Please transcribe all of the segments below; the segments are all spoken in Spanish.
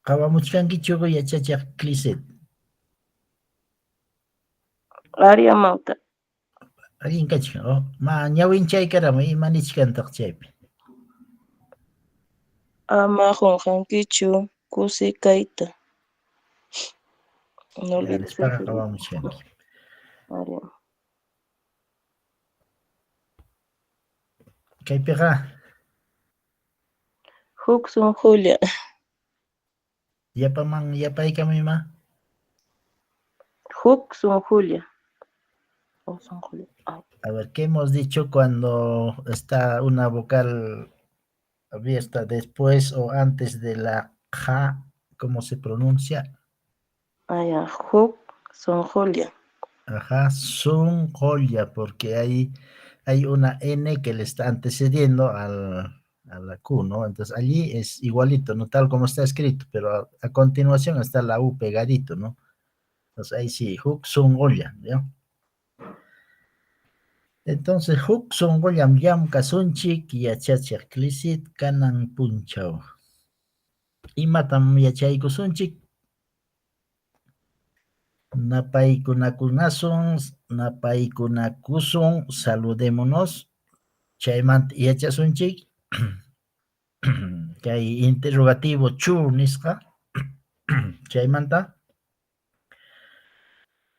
Qawamuchkankichu yachachiq Clicet. Área Mauta. Alguien kachka, oh, ma ñawinchay karama imanichkantaq chaypi. Ama Juanjanquichu, Kusi Kaita. No Ya olvides el nispaqa Felipe. qawamuchkanki. Área. Kaypiqa Huxun Julia. yapaman yapaykamima. Huxun Julia. O San Julia. Ay. A ver, ¿qué hemos dicho cuando está una vocal abierta después o antes de la ja? ¿Cómo se pronuncia? Allá. Huxun Julia. Ajá, son joya, porque hay una N que le está antecediendo a la Q, ¿no? Entonces allí es igualito, no tal como está escrito, pero a continuación está la U pegadito, ¿no? Entonces ahí sí, Huk son Goya, ¿ya? Entonces Huk son Goya yam kasunchik yachachiq klisit kanan punchaw. Imatam yachaykusunchik napaykunakusun saludémonos chaymanta yachasunchik kay interrogativo chu nisqa chaymanta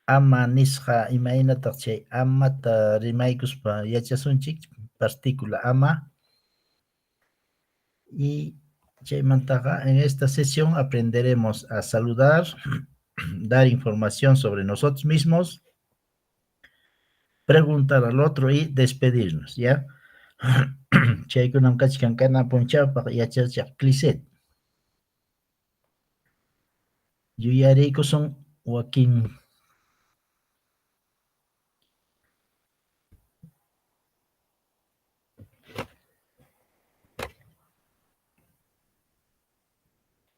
ama nisqa imaynataq chay amata rimaykuspa yachasunchik partícula ama y chaymantaqa en esta sesión aprenderemos a saludar, dar información sobre nosotros mismos, preguntar al otro y despedirnos, ¿ya? Chaykunam kachkan kana punchawpaq yachachaq Clicet. Yuyariykusun wakin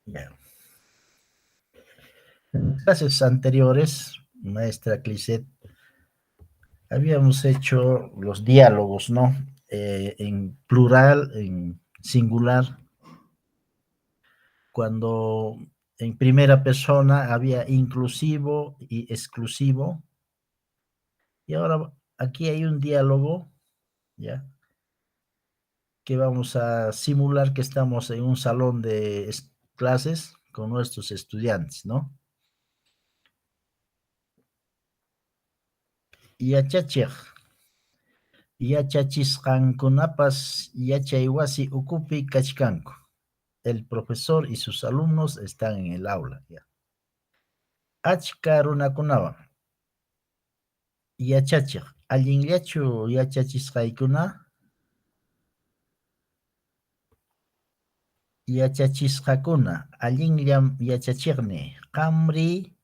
ya. En clases anteriores, maestra Clicet, habíamos hecho los diálogos, ¿no? En plural, en singular, cuando en primera persona había inclusivo y exclusivo, y ahora aquí hay un diálogo, ¿ya? Que vamos a simular que estamos en un salón de clases con nuestros estudiantes, ¿no? Yachachiq, yachachisqankunapas yachay wasi ukupi kachkanku. El profesor y sus alumnos están en el aula, ¿ya? Achka runakunawan yachachiq, allinllachu yachachisqaykuna, yachachisqakuna, allinllam yachachiqni, qamri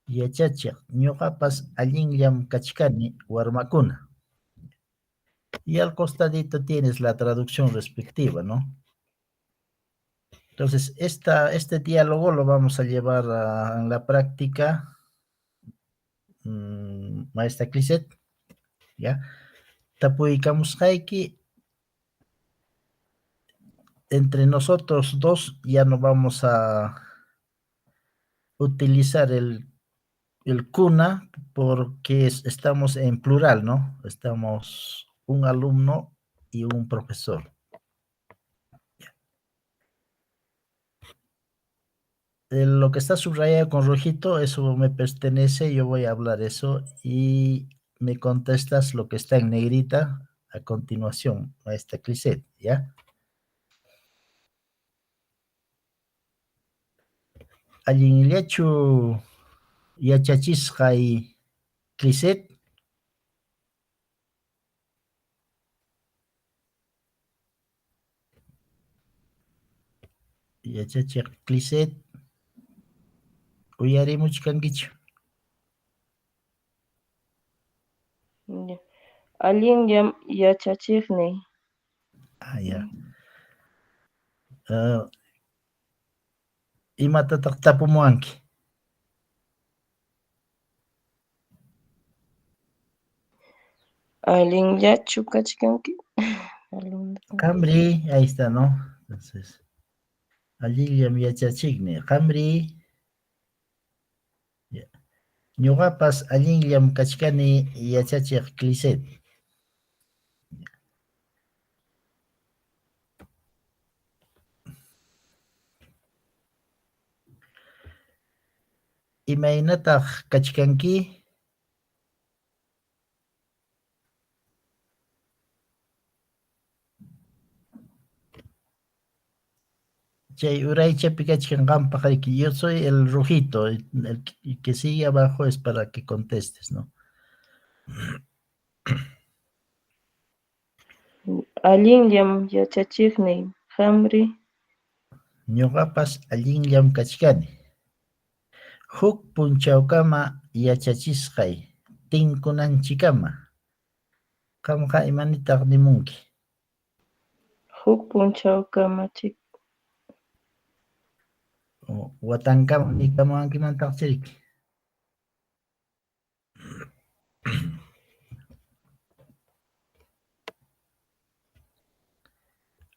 yachachiq, ñuqapas allinllam kachkani, warmakuna. Y al costadito tienes la traducción respectiva, ¿no? Entonces, este diálogo lo vamos a llevar en la práctica, maestra Clicet, ¿ya? Tapuikamusqayki, entre nosotros dos ya no vamos a utilizar el cuna porque estamos en plural, ¿no? Estamos un alumno y un profesor. Lo que está subrayado con rojito, eso me pertenece, yo voy a hablar eso y me contestas lo que está en negrita a continuación, maestra Clicet, ¿ya? Allinllachu yachachisqay Clicet. Yachachiq Clicet. Uyarimuchkankichu. Allinllam yachachiqni. Ah, ya. Imatataq tapumuwanki. Allinllachu kachkanki. Cambri, ahí está, ¿no? Entonces, Allillam yachachikni. Qamri, ñuqapas allillam kachkani yachachiq Clisset. Imaynataq kachkanki? Chay uraychapi kachkanqanpaq yo soy el rojito, el que sigue abajo es para que contestes, ¿no? Allinllam yachachiqni hamri. Ñuqapas allinllam kachkani. Huk punchawkama yachachisqay, tinkunanchikama. Qamqa imanitaq nimunki? Huk punchawkama chik. Watankama nikamunkimantaqa chiriki.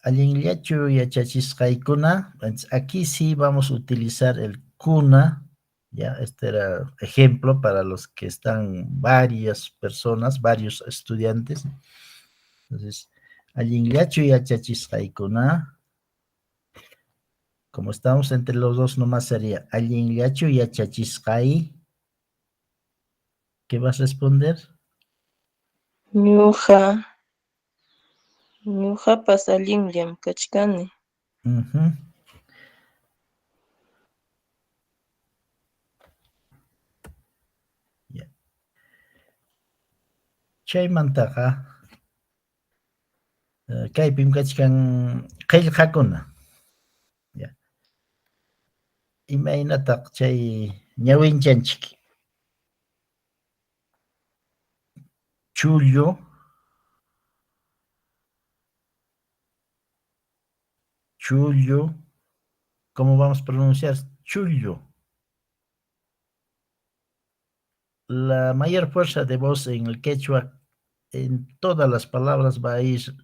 Allinllachu yachachisqaykuna. Aquí sí vamos a utilizar el kuna. Ya, este era ejemplo para los que están varias personas, varios estudiantes. Entonces, allinllachu yachachisqaykuna. Como estamos entre los dos, nomás sería allinllachu yachachisqay. ¿Qué vas a responder? Ñuqapas allinllam kachkani. Yeah. Chaymantaqa kaypim kachkan qillqakuna. Yeah. Imaynataq chay ñawinchanchik. Chullo, ¿cómo vamos a pronunciar? Chullo. La mayor fuerza de voz en el quechua, en todas las palabras va a ir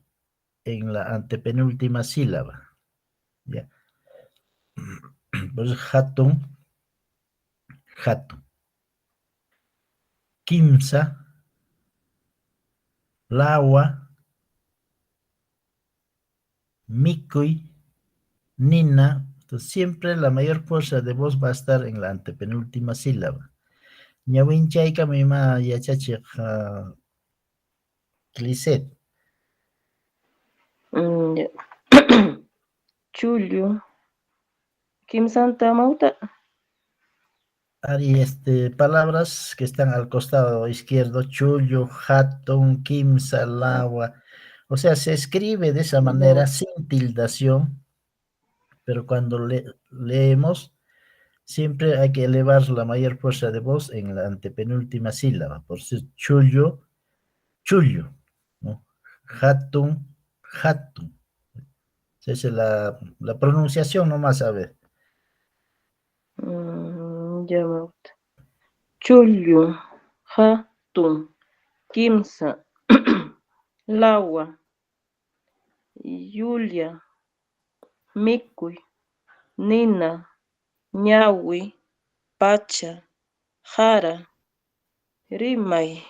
en la antepenúltima sílaba. ¿Ya? Pues hatun. Kimsa, lawa, mikuy, nina. Entonces siempre la mayor fuerza de voz va a estar en la antepenúltima sílaba. Ñawinchayka mima yachachiq Clisset. Chullu. Kimsanta mauta. Hay palabras que están al costado izquierdo, chullo, hatun, kimsa, lawa. O sea, se escribe de esa manera sin tildación, pero cuando leemos, siempre hay que elevar la mayor fuerza de voz en la antepenúltima sílaba. Por eso chullo, ¿no? Hatun. Esa es la pronunciación nomás, a ver. Ya mauta. Chullu, hatun, kimsa, lawa, yulia, mikuy, nina, ñawi, pacha, jara, rimay,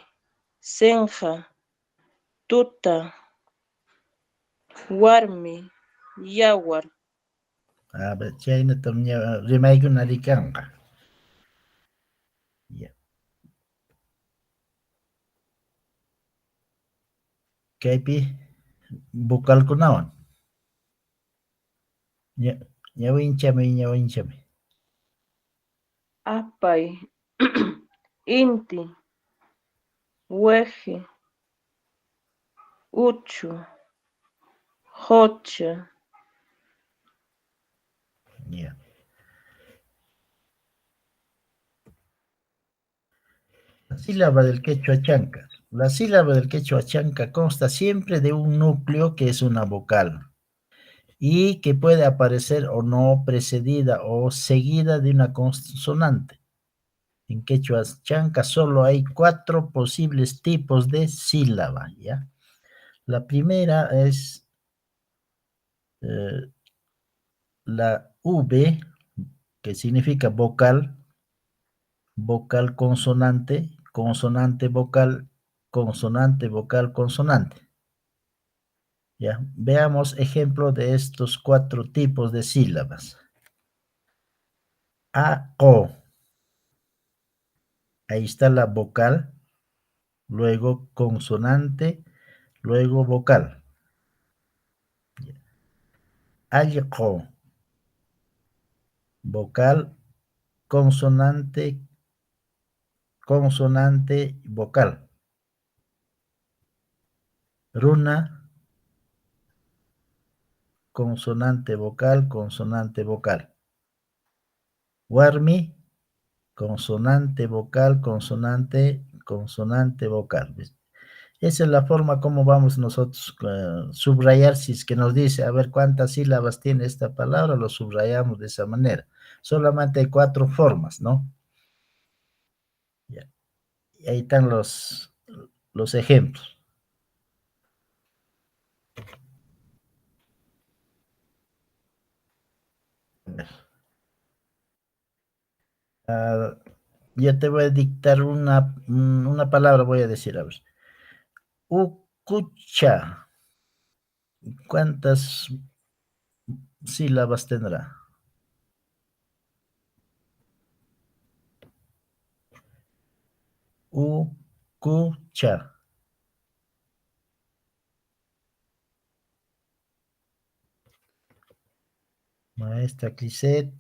senja, tuta, warmi, yawar. A ver, chaynatam rimaykuna rikanqa. Ya. Kaypi vocalkunawan. Ñawinchami. Apay, inti, weje, uchu, hocha. Ya. La sílaba del quechua chanca. La sílaba del quechua chanca consta siempre de un núcleo que es una vocal y que puede aparecer o no precedida o seguida de una consonante. En quechua chanca solo hay 4 posibles tipos de sílaba, ¿ya? La primera es la V, que significa vocal, vocal consonante, consonante vocal, consonante vocal consonante. Ya, veamos ejemplo de estos 4 tipos de sílabas. A, O. Ahí está la vocal, luego consonante, luego vocal. Alliqo. Vocal, consonante, consonante, vocal. Runa, consonante vocal, consonante vocal. Warmi, consonante vocal, consonante, consonante vocal. ¿Ves? Esa es la forma como vamos nosotros a subrayar. Si es que nos dice, a ver cuántas sílabas tiene esta palabra, lo subrayamos de esa manera. Solamente hay 4 formas, ¿no? Ya. Y ahí están los ejemplos. A ver. Ah, yo te voy a dictar una palabra, voy a decir, a ver. Ucucha. ¿Cuántas sílabas tendrá? Ucucha. Maestra Clisette.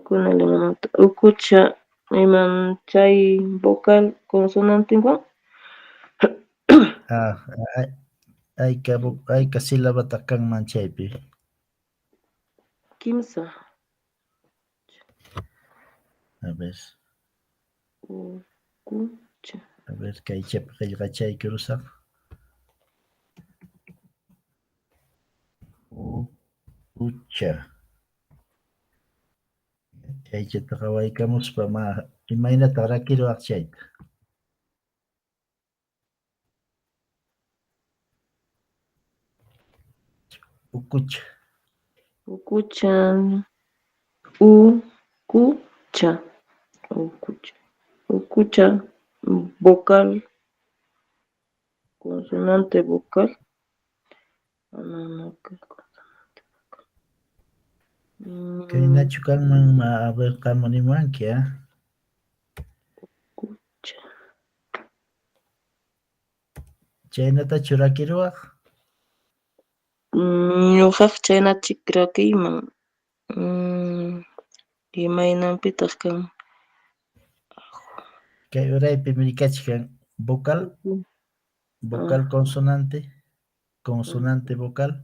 Kunala manata. Ukucha iman chay vocal consonante igual. Ah, ayka sílabata kanman chaypi. Kimsa. A ver, Ukucha. a ver, kaychapa qillqachayki rusaq. Ucucha. Chaychataqa waykamuspa imaynata rakiruwaq chayta. Ucucha. Ukucha. Ukucha. Ukucha. Ukucha. Vocal. Consonante vocal. Kaynachu kanman, a ver, kanman nimanki, ah. Ukucha. Chaynatachu rakiruwaq. Ñuqaq chaynachik rakiyman. Imaynanpitaq kan. Kay uraypi rikachkan vocal, vocal Ah, consonante, consonante vocal,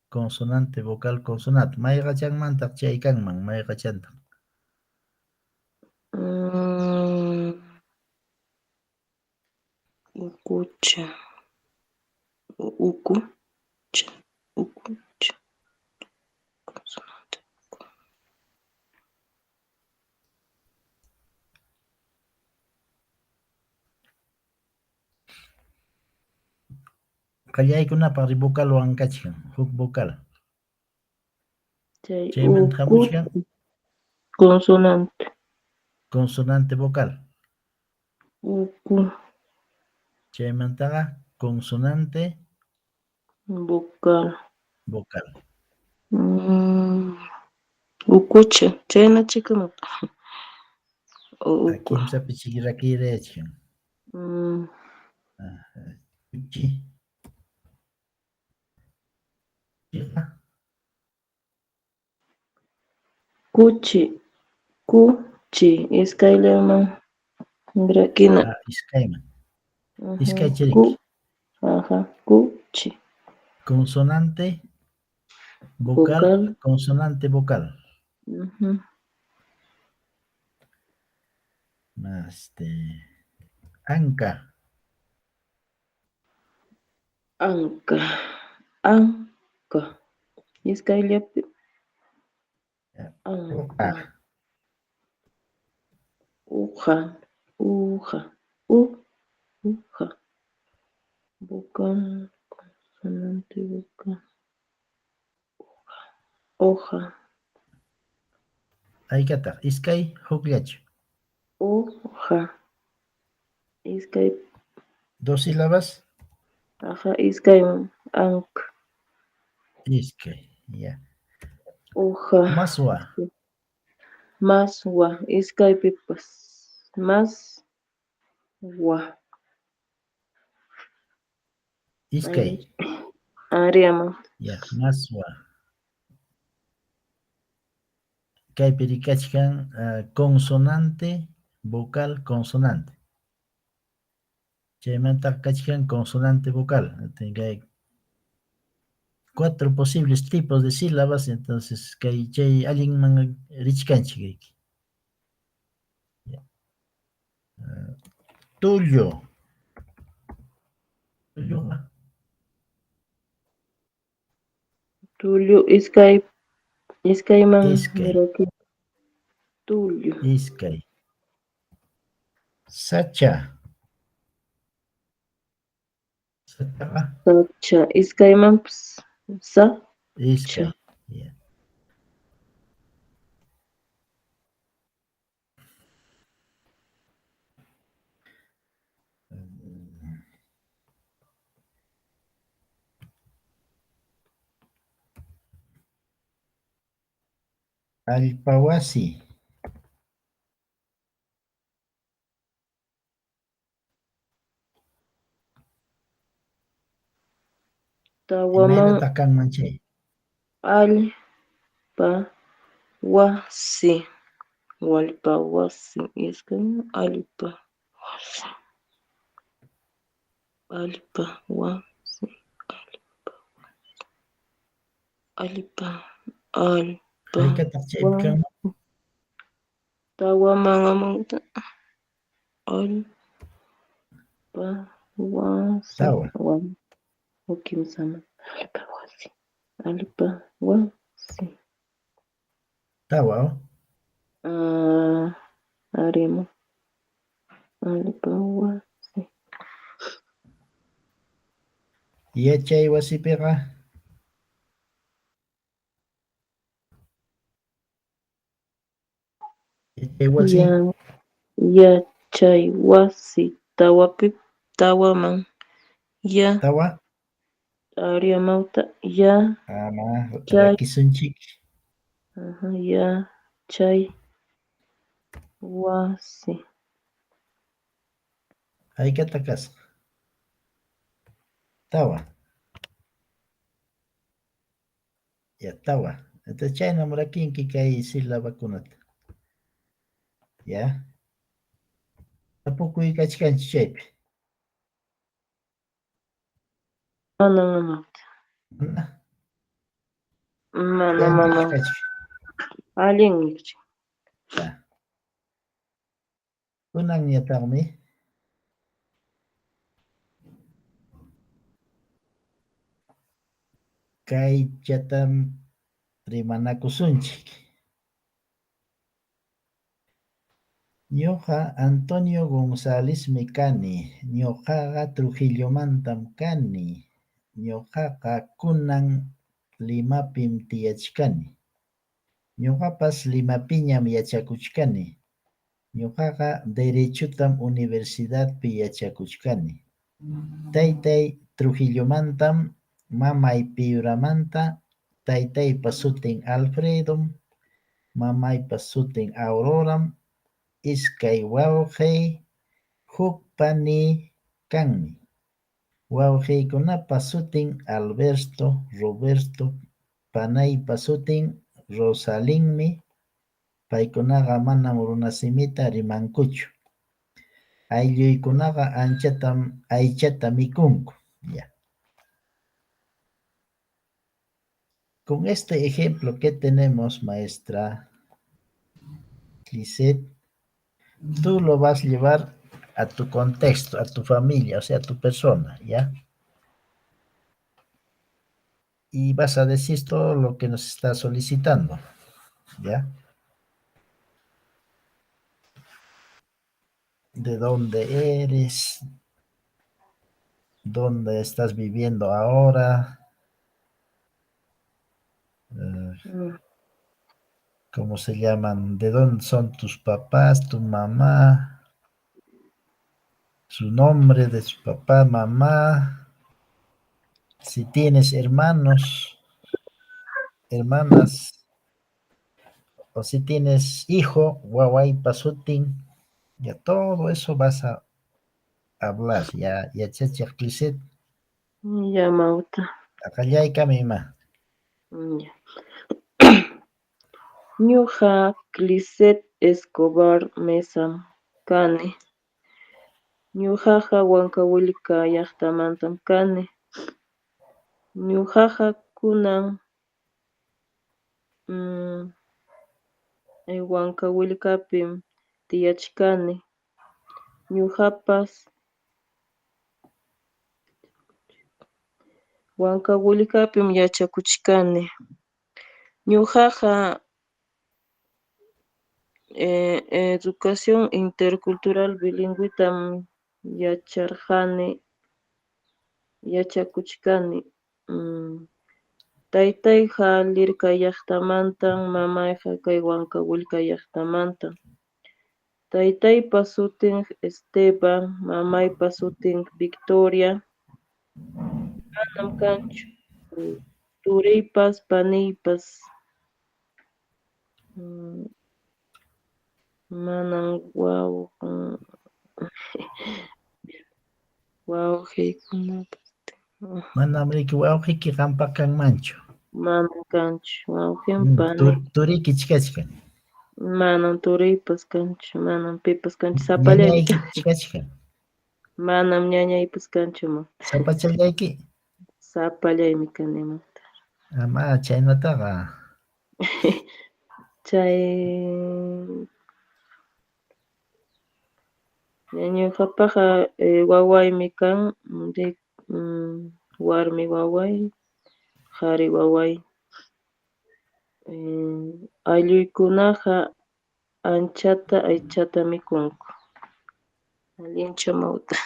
consonante vocal consonante. Mayqachanmantaq chay kanman, mayqachantaq. mm, ukucha. Ukucha. Ukucha. Consonante. Qallaykunapaq vocalwan kachkan, huk vocal. Chay Chaymanta hamuchkan consonante. consonante vocal. Uku. Chaymantaqa consonante Vocal. vocal. Mm, ukucha. Chaynachikman. Uku. Kimsapi rakirayachkan. Mm, Uchi. kuchi. Kuchi. Iskayllaman rakina. Iskayman. Ujú. Ku. Iskaychiriki. Ajá. Kuchi. Consonante vocal, Vocal. consonante vocal. Ujú. Este, anca. Anca. Anca. Iskayllapi. Uqa. Anca. Uja. Uja. Uja. Vocal. Consonante vocal. hoja, Aykata, iskay hukllachu. hoja, iskay, Dos sílabas, ajá, iskayman ank, iskay, ya. hoja, Maswa, maswa, iskaypipas, maswa, iskay, ariaman, ya, maswa. Kaypi rikachkan consonante, vocal, consonante. Chaymanta kachkan consonante vocal. Hay cuatro posibles tipos de sílabas, entonces chay alguien man richkanchik. Ya. Tullo. Tullo. tulio, iskayman, Iskay, miraki, tulio, iskay. Sacha. Sacha. sacha, iskayman, sacha, Iskay. Ya. Alpawasi. tawaman, Imaynata kanman chay. alpa, wasi, walpa, wasi, iskayman, alpa, alpa, wasi, alpa, alpa, Haykata chaypi wasi, kanman. tawaman, amanta, alpa, wasi, Tawa. ukim sama, alpa, wasi, alpa, wasi, Tawa. Oh. arima, alpa, wasi, Yachay wasipiqa. Yachay wasi. ya, yachay wasi, tawaman, ya, Tawa. ariamauta, ya, Ama chay, rakisunchik. ajá, ya, chay, wasi, Haykata kasqa. Tawa. Ya, tawa. Entonces chaynam rakinki kay silabakunata. Ya. Tapukuy kachkanchik chaypi. mana, Mana. mana, Yankish kachik. alin, Ya. Kunan yataqmi. Kay chatam rimanakusunchik. Ñuqa Antonio González kani. Ñuqaqa Trujillomantam kani. Ñuqaqa kunan Limapim tiyachkani. Ñuqapas Limapiñam yachakuchkani. Ñuqaqa Derechotam Universidadpi yachakuchkani. Taytay Trujillomantam, mamay Piuramanta, taytaypa sutin Alfredom, mamaypa sutin Auroram, iskay wawqay, huk pani kanmi. Wawqiykunapa sutin Alberto, Roberto, panaypa sutin Rosalinmi, paykunaqa manam runasimita rimankuchu. Aylluykunaqa aychata mikunku. Ya. Con este ejemplo que tenemos, maestra Lisette, tú lo vas a llevar a tu contexto, a tu familia, o sea, a tu persona, ¿ya? Y vas a decir todo lo que nos está solicitando, ¿ya? De dónde eres, dónde estás viviendo ahora, ¿Cómo se llaman? ¿De dónde son tus papás, tu mamá? Su nombre de su papá, mamá. Si tienes hermanos, hermanas, o si tienes hijo, guaguay, pasutin, ya todo eso vas a hablar, ya chachakliset, Ya, Mauta. acallayka mima. Ya. Ñuqa Clisset Escobar Mesam kani. Ñuqaqa Huancavelica llaqtamantam kani. Ñuqaqa kunan Huancavelicapi tiyachkani. Ñuqapas Huancavelicapi yachakuchkani. Ñuqaqa educación intercultural bilingüitam yacharqani, yachakuchkani. Taytayqa Lirca llaqtamantam, mamayqa kay Huancavelica llaqtamantam. Taytaypa sutin Esteban, mamaypa sutin Victoria. Manam kanchu turiypas paniypas. Manam wawqiykunapas Manam riki wawqiyki qampa kanmanchu. manam kanchu wawqim Mm, pani. turiki chikachka. Manam turiypas kanchu, manam pipas kanchu, sapallaymi Ñañayki kanchu. chikachka. Manam ñañaypas kanchu ma. Sapachallayki. Sapallaymi kanima. Ama chaynataqa. Chay ñuqapaqa wawaymi kan, warmi waway, qhari waway. Aylluykunaqa anchata aychata mikunku. Allinchu Mauta.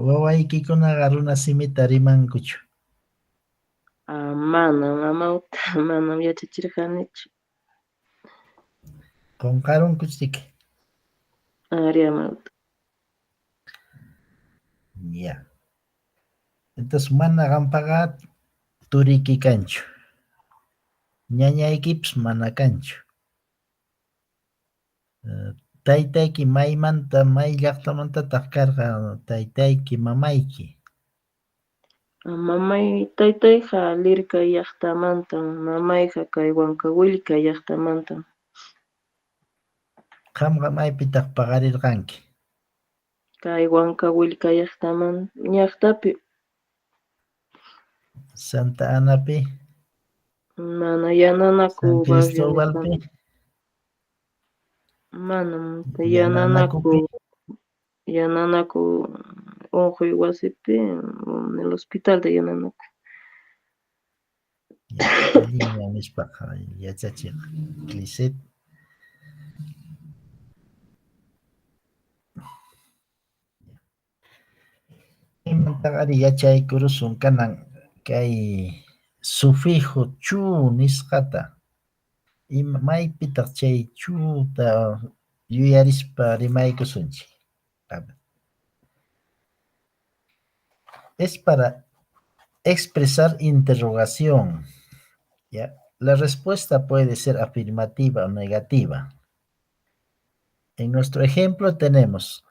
Wawaykikunaqa runa simita rimankuchu. Manam Mauta, manam yachachirqanichu. Qonqarunkuchiki. Ari Mauta. Ya. Entonces mana qampaqa turiki kanchu. Ñañaykipas mana kanchu. Taytayki maymanta, may llaqtamantataq karqa taytayki, mamayki. Mamay taytayqa Lirca llaqtamantam, mamayqa kay Huancavelica llaqtamantam. Qamqa maypitaq paqarirqanki? Kay Huancavelica llaqtapi. Santa Anapi, Mana yananaku San barrio Cristobalpi, nisqanta. Manam Yananakupi, yananaku unquy wasipi, en el hospital de Yananaku. allin nispaqa yachachiq Clisset. Imantaqa yachaykurusun kanan kay sufijo chu nisqata. Maypitaq chay chuta yuyarispa rimaykusunchik. A ver. Es para expresar interrogación, ¿ya? La respuesta puede ser afirmativa o negativa. En nuestro ejemplo tenemos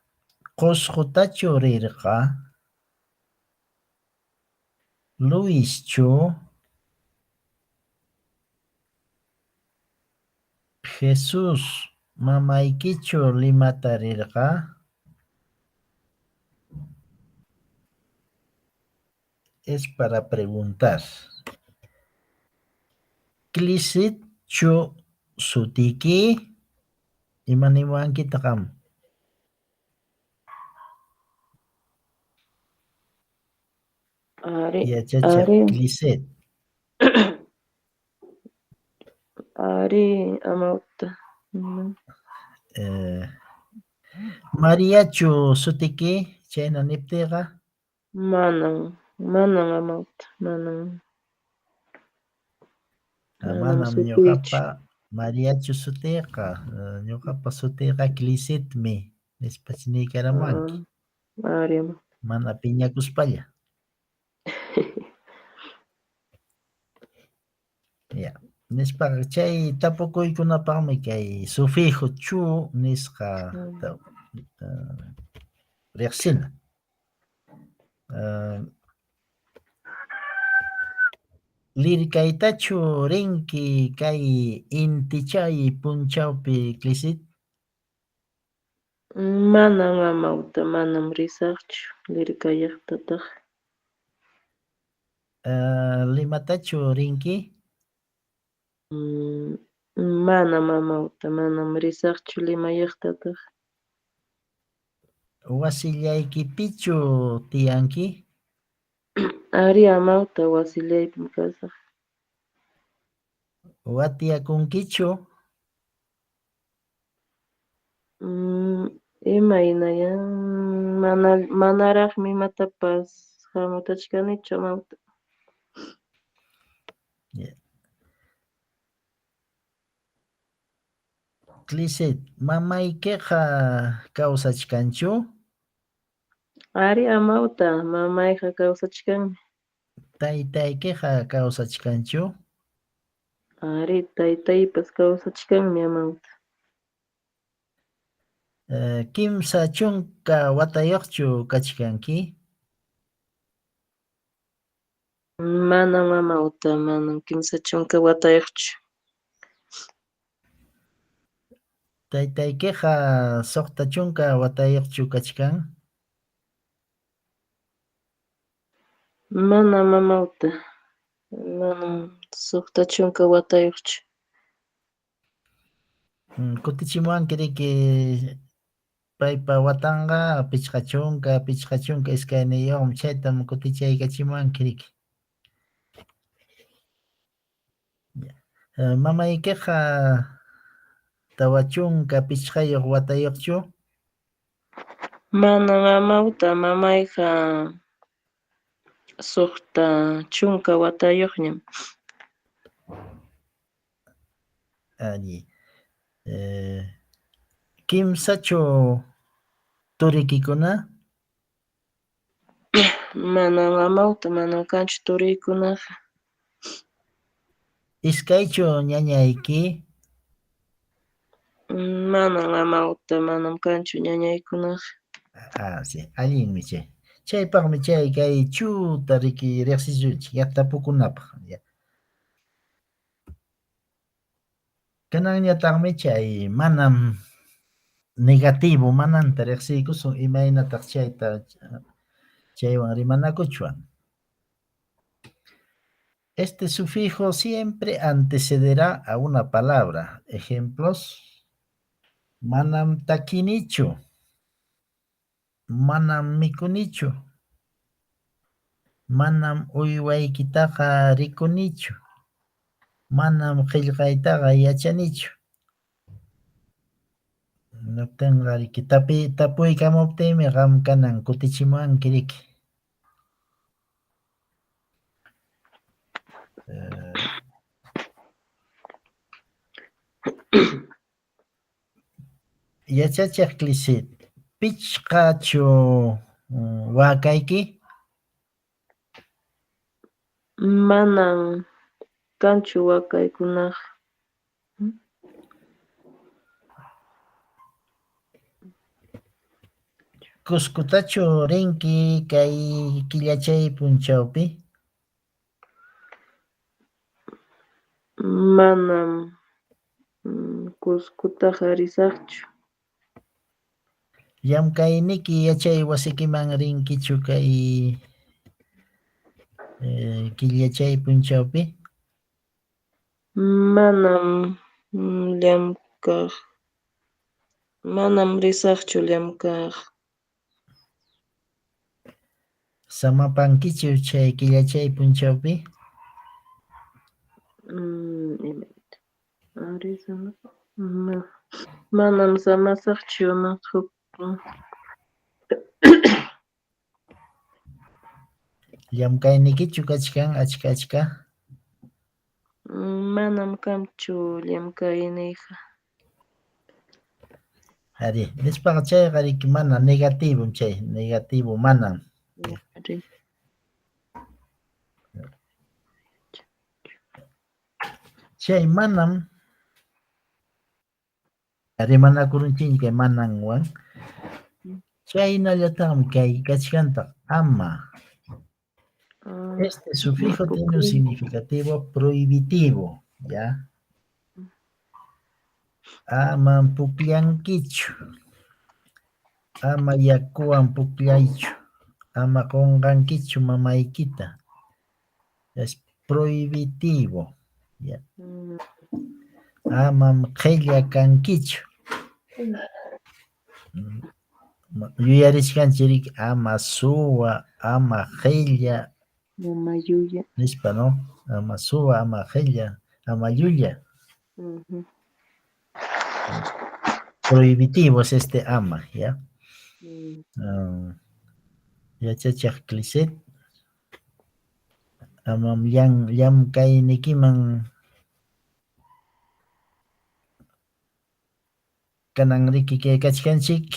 Qusqutachu rirqa, Luischu, Jesús mamaykichu Limata rirqa. Es para preguntar. Clissetchu sutiki, imaniwankita qam? Yachachiq Ari, Clisset. Ari Amauta. Mariachu sutiki, chayna niptiqa? Manam Amauta, manam. Manam Manam sutichu. ñuqapa Mariachu sutiqa. Ñuqapa sutiqa Clisitmi nispacha niykaramanki. Ariama. Mana piñakuspalla. Ya. Nispaqa chay tapukuykunapaqmi kay sufijo chu nisqa riqsina. Lirikaytachu rinki kay inti chay punchawpi Clisit? Manam mamawta manam risaqchu lirikayaqtataq. Limatachu rinki? Manam mamawta manam risaqchu limayaqtataq. Wasillaykipichu tiyanki? Ari amawta wasillaypim kasaq. Watiyakunkichu? Imayna manaraqmi imatapas hamutachkanichu amawta. Yeah. Clisit, mamaykiqa kawsachkanchu? Ari amawta mamayqa kawsachkanmi. Taytaykiqa kawsachkanchu? Ari taytaypas kawsachkanmi amawta. Kimsa chunka watayuqchu kachkanki? Manam mamawta manam kimsa chunka watayuqchu. Taytaykiqa suqta chunka watayuqchu kachkan? Manam mamawta manam suqta chunka watayuqchu. Kutichimuwanki riki paypa watanqa pichqa chunka iskayniyuqmi chaytam kutichaykachimuwanki riki. Mamaykiqa tawa chunka pichqayuq watayuqchu? Manam mamawta mamayqa suqta chunka watayuqñam. Alli. Kimsachu turiykikuna? Manam mamawta manam kanchu turiykunaqa. Iskaychu ñañayki? Manam mamawta manam kanchu ñañaykunaqa. Sí, allinmi chay. Chaypaqmi chay kay chuta riki riqsishunchik llaqtapukunapaq. Kananñataqmi chay manam negativo mananta riqsiykusun imaynataq chayta chaywan rimanakuchwan. Este sufijo siempre antecederá a una palabra. Ejemplos: manam takinichu, manam mikunichu, manam uywaykitaqa rikunichu, manam qillqaytaqa yachanichu. Nuqtinqa riki tapuykamuptiymi qam kanan kutichimuwanki riki. Yachachiq Clisit, pichqachu waqayki? Manam kanchu waqaykunaqa. Cuscutachu rinki kay killachay punchawpi? Manam Cuscutaqa risaqchu. Llamkayniki yachay wasikiman rinkichu kay killachay punchawpi? Manam llamkaq. Manam risaqchu llamkaq. Samapankichu chay killachay punchawpi? Manam samasaqchu amaqhu. Llamkaynikichu kachkan achka? Manam kanchu llamkayniqa. Ari, nispaqa chayqa riki mana negativo chay, negativo manam. Ari. Chay manam, rimanakurunchik kay mananwan, chaynallataqmi kay kachkanta ama. Este sufijo tiene un significativo prohibitivo, ¿ya? Aman pukllankichu, ama yakuwan pukllaychu, ama qunqankichu mamaykita. Es prohibitivo, ¿ya? Amam qilla kankichu. Yuyarishkanchik ama suwa, ama qilla, Mamayuya. nispa, ¿no? Ama suwa, ama qilla, ama llulla. Prohibitivo es este ama, ¿ya? Yachachaq Cliset, amam llamkaynikiman kanan riki kay kachkanchik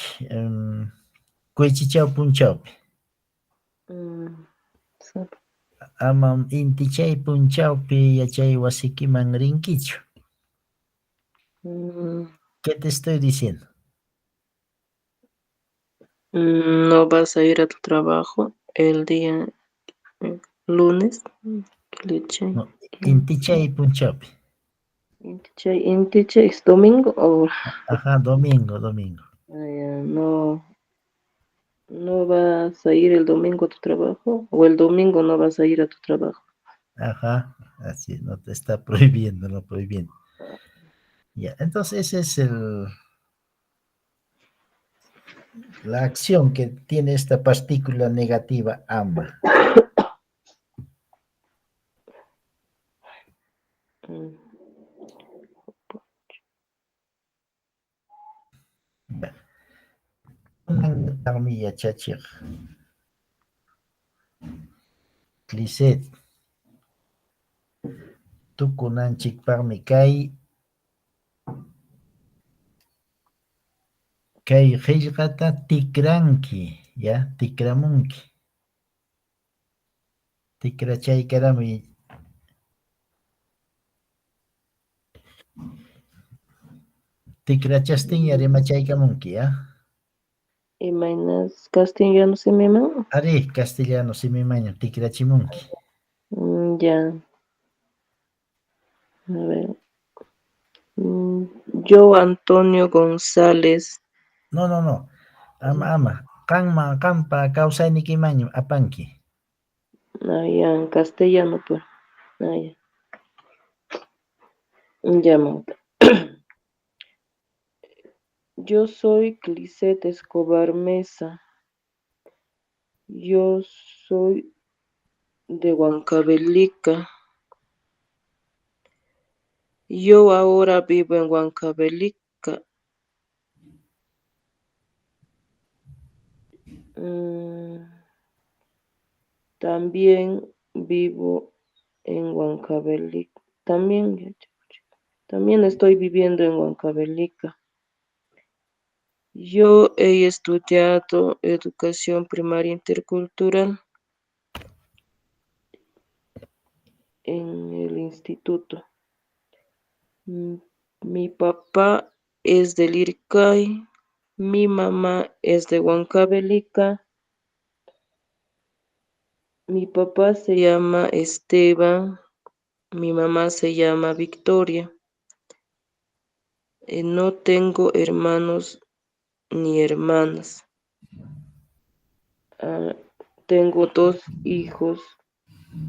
Kuychichaw punchawpi. Amam inti chay punchawpi yachay wasikiman rinkichu. ¿Qué te estoy diciendo? No vas a ir a tu trabajo el día lunes. No, inti chay punchawpi. Inti chay es domingo o Ajá, domingo. no, no vas a ir el domingo a tu trabajo o el domingo no vas a ir a tu trabajo. Ajá, así, no te está prohibiendo, no prohibiendo. Ya, entonces ese es la acción que tiene esta partícula negativa ama. También chachik. Cliset. Tukunanchik parmi kay qillqata tikranki, ya, tikramunki. Tikrachaykarami tikrachastinña rimachaykamunki, ya. Imaynas castellano simiman? Ari, castellano simimaña tikrachimunki. Ya. A ver. Yo, Antonio González. No. Ama. Kampa kawsaynikimaña apanki. Ya, en castellano, pues. Ya. Ya, Mauta. Yo soy Cliset Escobar Mesa. Yo soy de Huancavelica. Yo ahora vivo en Huancavelica. También vivo en Huancavelica. También estoy viviendo en Huancavelica. Yo he estudiado educación primaria intercultural en el instituto. Mi papá es del Ircay, mi mamá es de Huancavelica. Mi papá se llama Esteban, mi mamá se llama Victoria. No tengo hermanos ni hermanas. Tengo 2 hijos.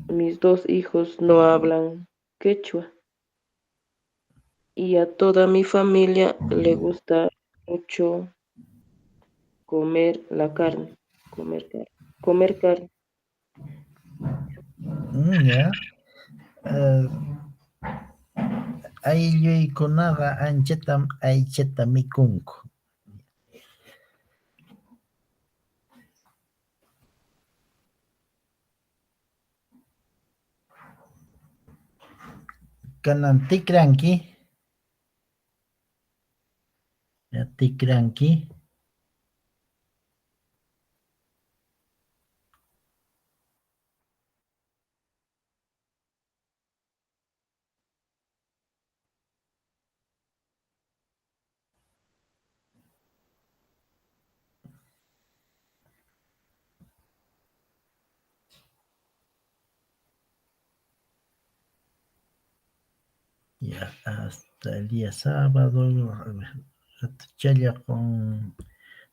Mis 2 hijos no hablan quechua. Y a toda mi familia le gusta mucho comer la carne. Comer carne. Ya. Aylluykunaqa anchatam aychata mikunku. Kanan tikranki. Tikranki. Ya, hasta el día sábado. Chaya con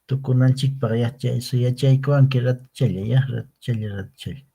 tukunanchik para ya yachayku anki ratchaya ya ratchaya.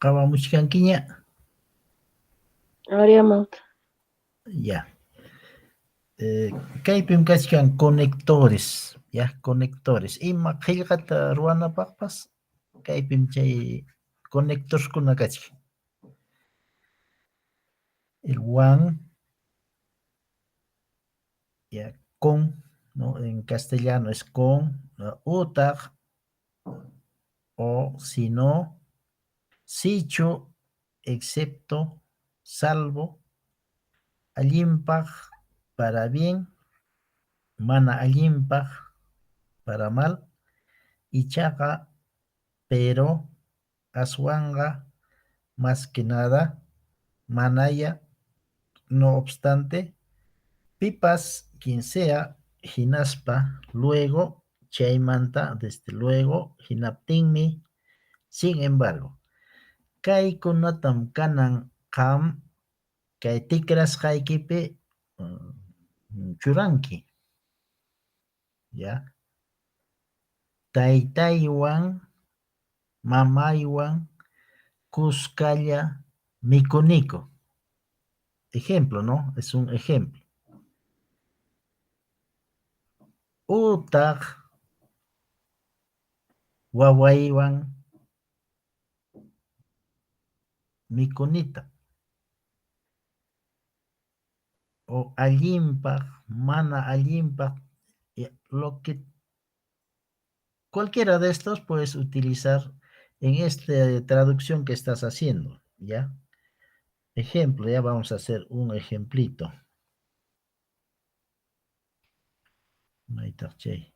Kawamuchkankiña. Ariamanta. Ya. Kaypim kachkan conectores, ya, conectores. Ima qillqata ruwanapaqpas, kaypim chay conectorskuna kachkan. El WAN, ya, con, ¿no? En castellano es con, utaq, o si no, sicho, excepto, salvo, allimpaq, para bien, mana allimpaq, para mal, ichaqa, pero, aswanga, más que nada, manaya, no obstante, pipas, quien sea, hinaspa, luego, chaymanta, desde luego, hinaptinmi, sin embargo, kaykunatam kanan qam, kay tikrasqaykipi, churanki, ya, taytaywan, mamaywan, kuskalla, mikuniku. Ejemplo, ¿no? Es un ejemplo. Utaq wawaywan mikunita. O allimpaq, mana allimpaq, lo que cualquiera de estos puedes utilizar en esta traducción que estás haciendo, ¿ya? Ejemplo, ya vamos a hacer un ejemplito. Maitaqchay.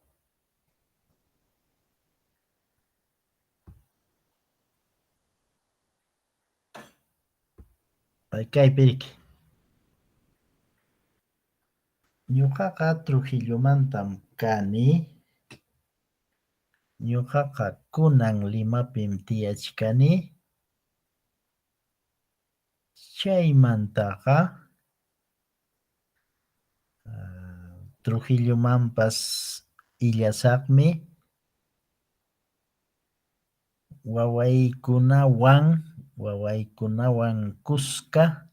Kaypiriki. Ñuqaqa Trujillomantam kani. Ñuqaqa kunan Limapim tiyachkani. Chaymantaqa Trujillomanpas illasaqmi wawaykunawan kuska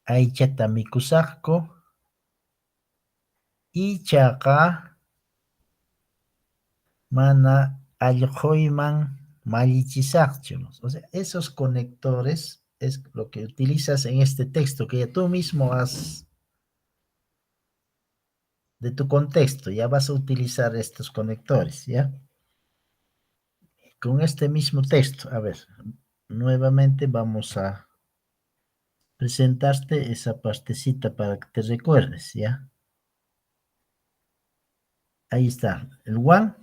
aychata mikusaqku ichaqa mana allquyman mallichisaqchu. O sea, esos conectores es lo que utilizas en este texto que ya tú mismo has, de tu contexto, ya vas a utilizar estos conectores, ¿ya? Con este mismo texto, a ver, nuevamente vamos a presentarte esa partecita para que te recuerdes, ¿ya? Ahí está, el one,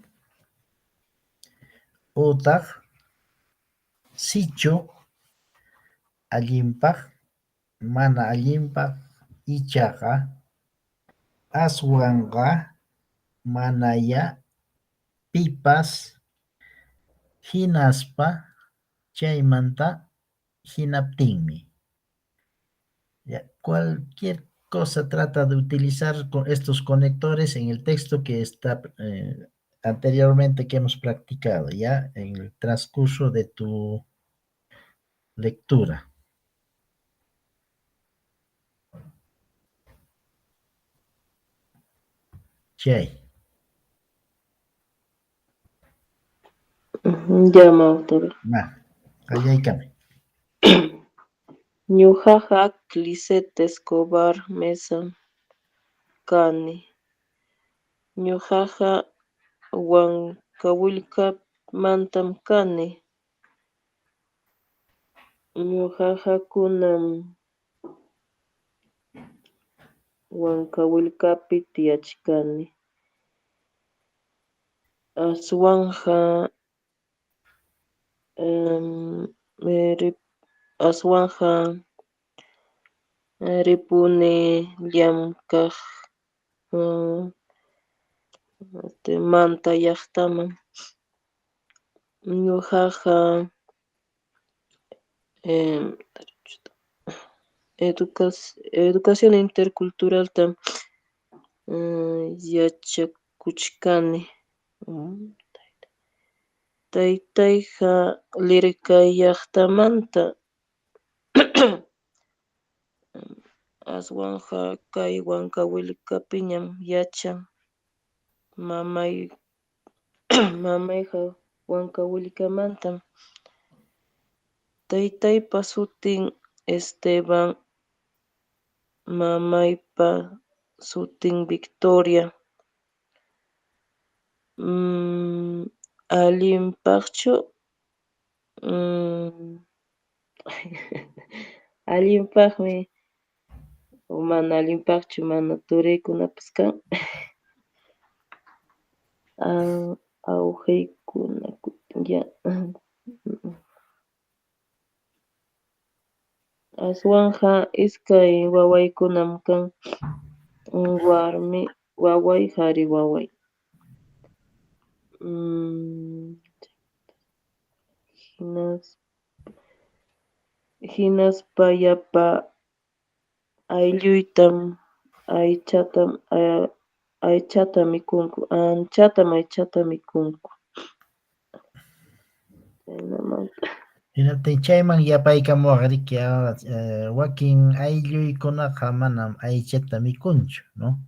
otag, sicho, allimpaj, mana allimpaj, ichaqa, aswanqa, manaya, pipas, hinaspa, chaymanta, hinaptinmi. Ya, cualquier cosa trata de utilizar estos conectores en el texto que está anteriormente que hemos practicado, ya en el transcurso de tu lectura. Chay, Ya, autor. ma, qallaykami. Ñuqaqa Clisete Escobar Mesa kani. Ñuqaqa Huancavelicamantam kani. Ñuqaqa kunan Huancavelicapi tiyachkani. Aswanja aswanja ripuni llamkaq Manta llaqtaman. Ñuqaqa educación interculturaltam yachakuchkani. Taytayqa Lircay llaqtamanta aswanja kay Huancavelicapiñam yachan. Mamayqa Huancavelicamantam. Taytaypa sutin Esteban, mamaypa sutin Victoria. Allinpaqchu allinpaqmi o mana allinpaqchu mana turaykunapas kan. Awjaykuna ya. Aswanja iskay wawaykunam kan. Warmi waway qhari waway. Hinaspa yapa aylluytam aychata mikunku. Aychata mikunku. Chaynamanta. Hinaptin chayman yapaykamuwaqriki wakin aylluykunaqa manam aychata mikunchu, ¿no?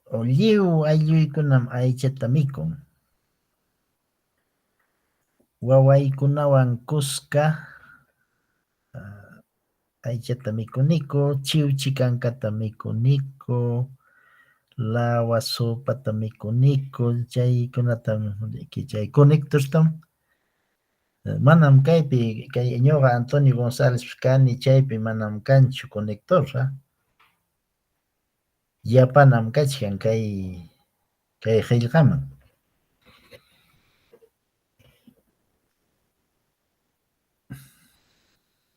O lliw aylluykunam aychata mikun. Wawaykunawan kuska aychata mikuniku, chiwchi kankata mikuniku, lawa sopata mikuniku, chaykunatam chay conectorstam manam kaypi kay ñuqa Antonio González kani chaypi manam kanchu conector, yapanam kachkan kay qillqaman.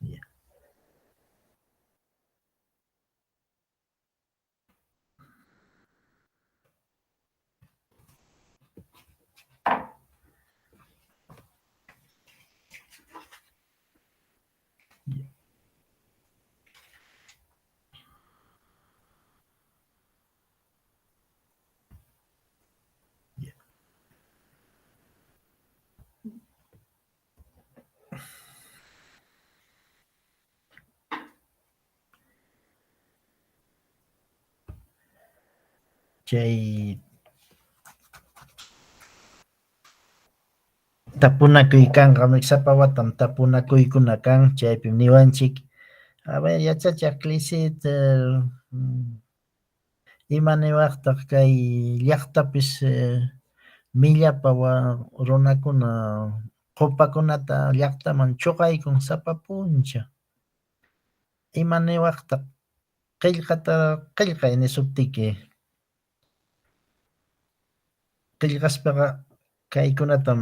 Yeah. Yeah. Yeah. Chay tapunakuykanqa sapa watam tapunakuykuna kan, chaypim niwanchik a ver yachachaq Clicet imaniwaqtaq kay llaqtapis millapa runakuna qupakunata llaqtaman chuqaykun sapa puncha imaniwaqtaq qillqay nisuptiki qillqaspaqa kaykunatam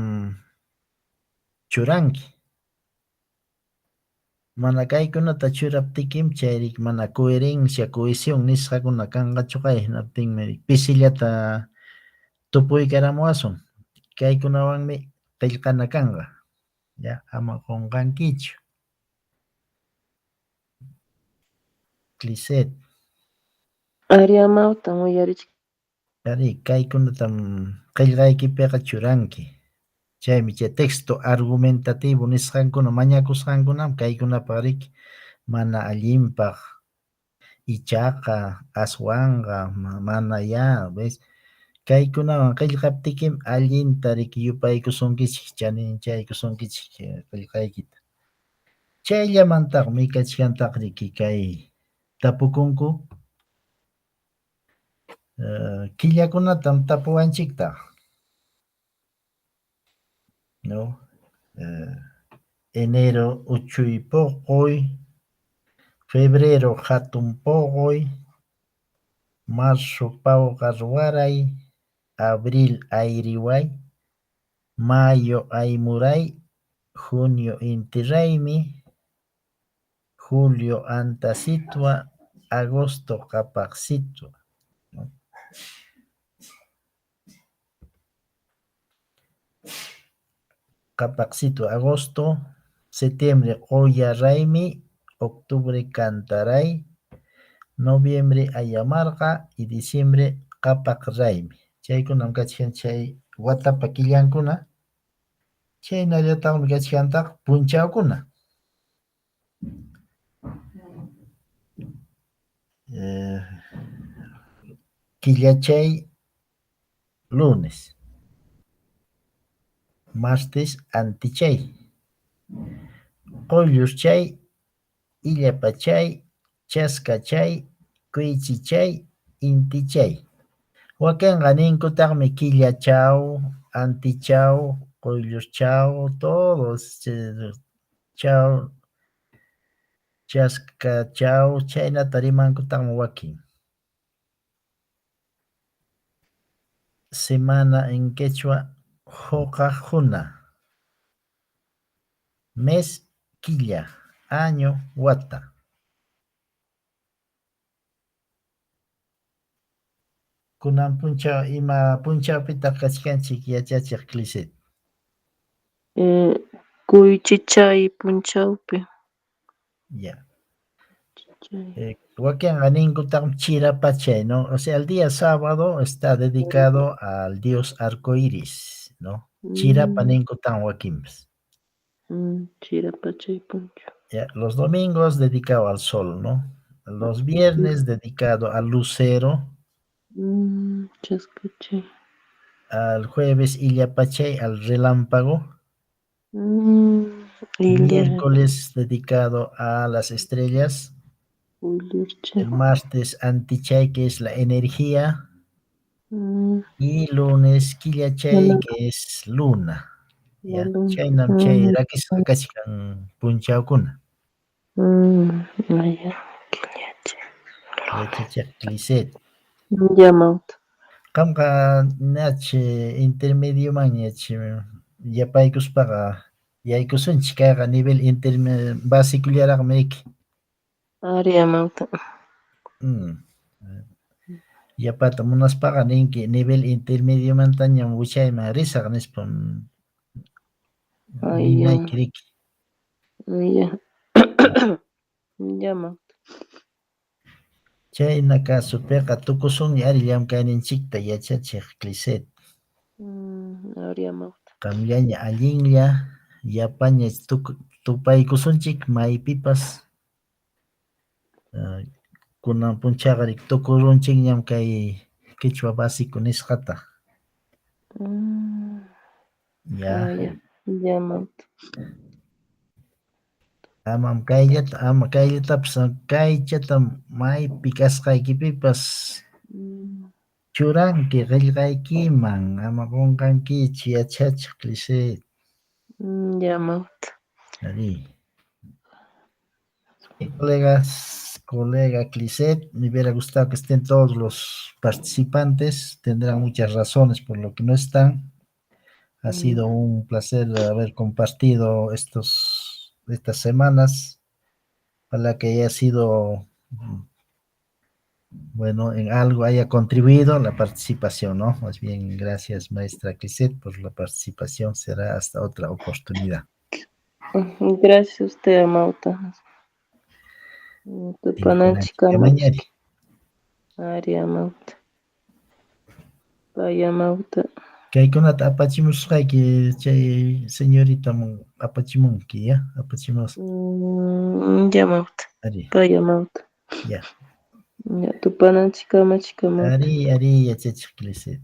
churanki mana kaykunata churaptikim chayrik mana coherencia cohesión nisqakuna kanqachu kay hinaptinmi pisillata tupuykaramuwasun kaykunawanmi qillqana kanqa ya ama qunqankichu Clicet Ari amawta uyarichik. ari kaykunatam qillqaykipiqa churanki chaymi chay texto argumentativo nisqankuna mañakusqankunam kaykunapaq mana allinpaq ichaqa aswanqa mana ya ves kaykunawan qillqaptikim allinta yupaykusunkichik chaninchaykusunkichik qillqaykita chayllamantaqmi kachkantaqriki kay tapukunku killakunatam tapuwanchikta no enero uchuy puquy febrero hatun puquy marzo pawqar waray abril ayriway mayo aymuray junio inti raymi julio anta sitwa agosto qapaq sitwa qapaq sitwa agosto septiembre qoya raymi octubre cantaray noviembre ayamarqa y diciembre qapaq raymi chaykunam kachkan chay watapa killankuna chaynallataqmi kachkantaq punchawkuna killachay lunes martes antichay qullurchay illapachay chaskachay kuychichay intichay wakinqa ninkutaqmi killachaw antichaw qullurchaw todos chaw chaskachaw chaynata rimankutaqmi wakin semana en quechua huqaqhuna mes quilla año wata kunan punchaw ima punchawpita kachkanchik yachachiq Clicet Kuychichay punchawpi. ya wakinqa ninkutaqmi chirapachay no o sea el día sábado está dedicado al dios arcoiris no chirapa ninkutaqmi wakinpas Chirapachay punchaw. ya, los domingos dedicado al sol no los viernes dedicado al lucero Chaskachay. al jueves illapachay al relámpago miércoles dedicado a las estrellas el martes antichay que es la energía y lunes quillachay que es luna ya chaynam chay rakisqa kachkan punchawkuna yachachiq Clicet Llamawta. qamqa ñachi intermedioman ñachi yapaykuspaqa yaykusunchik kayqa nivel basicullaraqmi iki Ari amawta. yapata munaspaqa ninki nivel intermediomantañam wichayman risaq nispam ninayki riki Llamawta. chayna kasupiqa tukusunña ari llamkayninchikta yachachiq Clicet Ari amawta. qamllaña allinlla yapaña tupaykusunchik maypipas kunan punchaqari tukurunchikñam kay quechua básico nisqata ya Ya, Mauta. Ama kayllatapas kaychata maypi kasqaykipipas churanki qillqaykiman, ama qunqankichu yachachiq Lisset. Ya, Mauta. Ari. Colega Clisset, me hubiera gustado que estén todos los participantes, tendrán muchas razones por lo que no están. Ha sido un placer haber compartido estas semanas, para que haya sido, bueno, en algo haya contribuido la participación, ¿no? Más bien, gracias, maestra Clisset, por la participación. Será hasta otra oportunidad. Gracias a usted, Mauta. Tupananchik kamachik. Ari, Mauta. Vaya, Mauta. Kaykunata apachimusqayki chay señorita apachimunki, ya, apachimus. Ya, Mauta. Ari, Vaya, Mauta. ya. Ya, tupananchik kamachik, Mauta. Ari, yachachiq Clisset.